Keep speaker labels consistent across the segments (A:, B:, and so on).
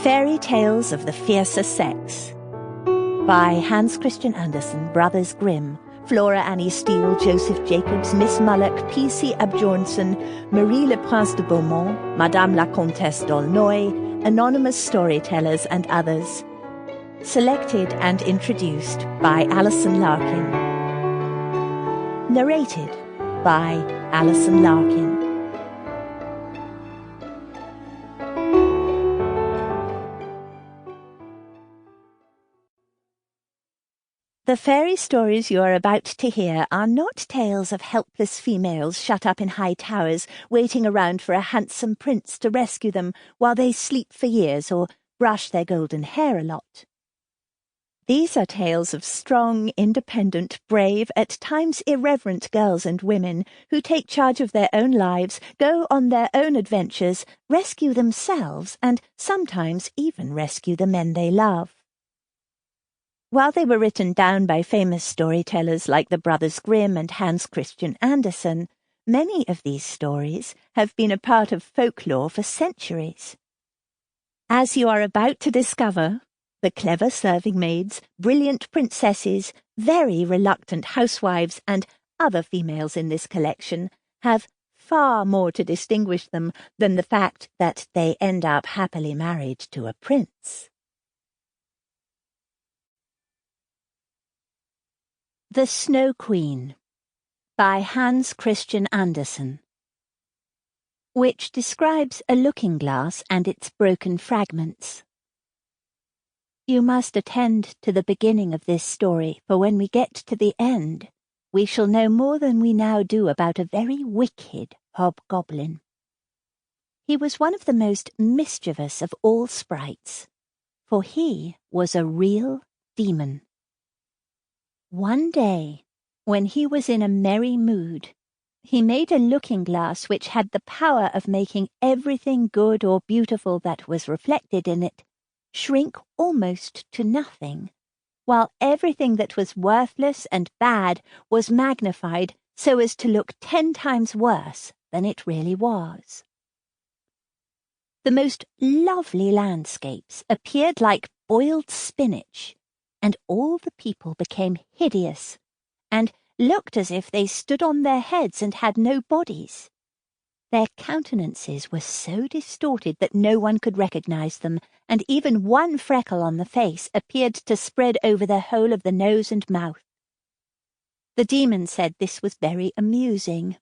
A: Fairy Tales of the Fiercer Sex by Hans Christian Andersen, Brothers Grimm, Flora Annie Steele, Joseph Jacobs, Miss Mullock, P.C. Abjornson, Marie Le Prince de Beaumont, Madame la Comtesse d'Aulnoy, anonymous storytellers and others. Selected and introduced by Alison Larkin. Narrated by Alison Larkin. The fairy stories you are about to hear are not tales of helpless females shut up in high towers, waiting around for a handsome prince to rescue them while they sleep for years or brush their golden hair a lot. These are tales of strong, independent, brave, at times irreverent girls and women who take charge of their own lives, go on their own adventures, rescue themselves, and sometimes even rescue the men they love. While they were written down by famous storytellers like the Brothers Grimm and Hans Christian Andersen, many of these stories have been a part of folklore for centuries. As you are about to discover, the clever serving maids, brilliant princesses, very reluctant housewives, and other females in this collection have far more to distinguish them than the fact that they end up happily married to a prince. The Snow Queen by Hans Christian Andersen, which describes a looking-glass and its broken fragments. You must attend to the beginning of this story, for when we get to the end, we shall know more than we now do about a very wicked hobgoblin. He was one of the most mischievous of all sprites, for he was a real demon. One day, when he was in a merry mood, he made a looking-glass which had the power of making everything good or beautiful that was reflected in it shrink almost to nothing, while everything that was worthless and bad was magnified so as to look 10 times worse than it really was. The most lovely landscapes appeared like boiled spinach, and all the people became hideous, and looked as if they stood on their heads and had no bodies. Their countenances were so distorted that no one could recognize them, and even one freckle on the face appeared to spread over the whole of the nose and mouth. The demon said this was very amusing.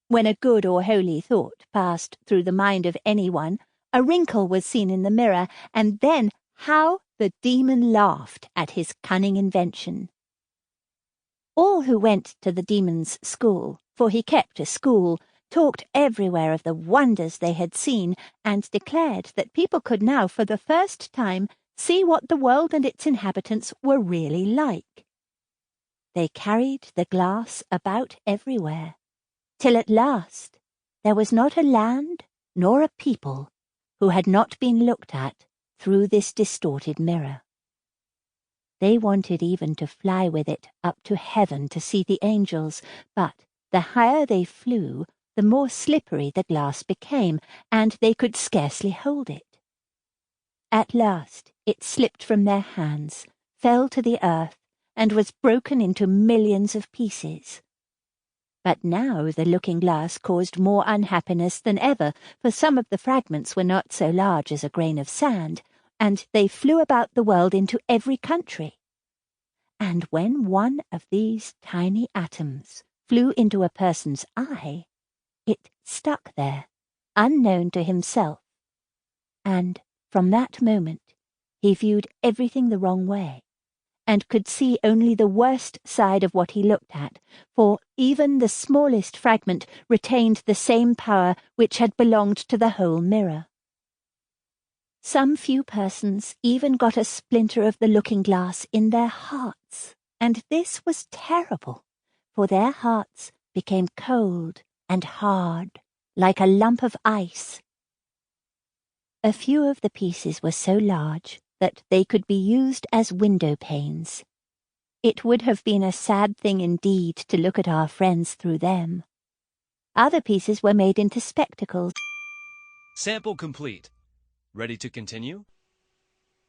A: When a good or holy thought passed through the mind of anyone, a wrinkle was seen in the mirror, and then how the demon laughed at his cunning invention. All who went to the demon's school, for he kept a school, talked everywhere of the wonders they had seen, and declared that people could now for the first time see what the world and its inhabitants were really like. They carried the glass about everywhere, till at last there was not a land nor a people who had not been looked at through this distorted mirror. They wanted even to fly with it up to heaven to see the angels, but the higher they flew, the more slippery the glass became, and they could scarcely hold it. At last it slipped from their hands, fell to the earth, and was broken into millions of pieces. But now the looking-glass caused more unhappiness than ever, for some of the fragments were not so large as a grain of sand, and they flew about the world into every country. And when one of these tiny atoms flew into a person's eye, it stuck there, unknown to himself, and from that moment he viewed everything the wrong way, and could see only the worst side of what he looked at, for even the smallest fragment retained the same power which had belonged to the whole mirror. Some few persons even got a splinter of the looking-glass in their hearts, and this was terrible, for their hearts became cold and hard, like a lump of ice. A few of the pieces were so large that they could be used as window panes. It would have been a sad thing indeed to look at our friends through them. Other pieces were made into spectacles.
B: Sample complete. Ready to continue?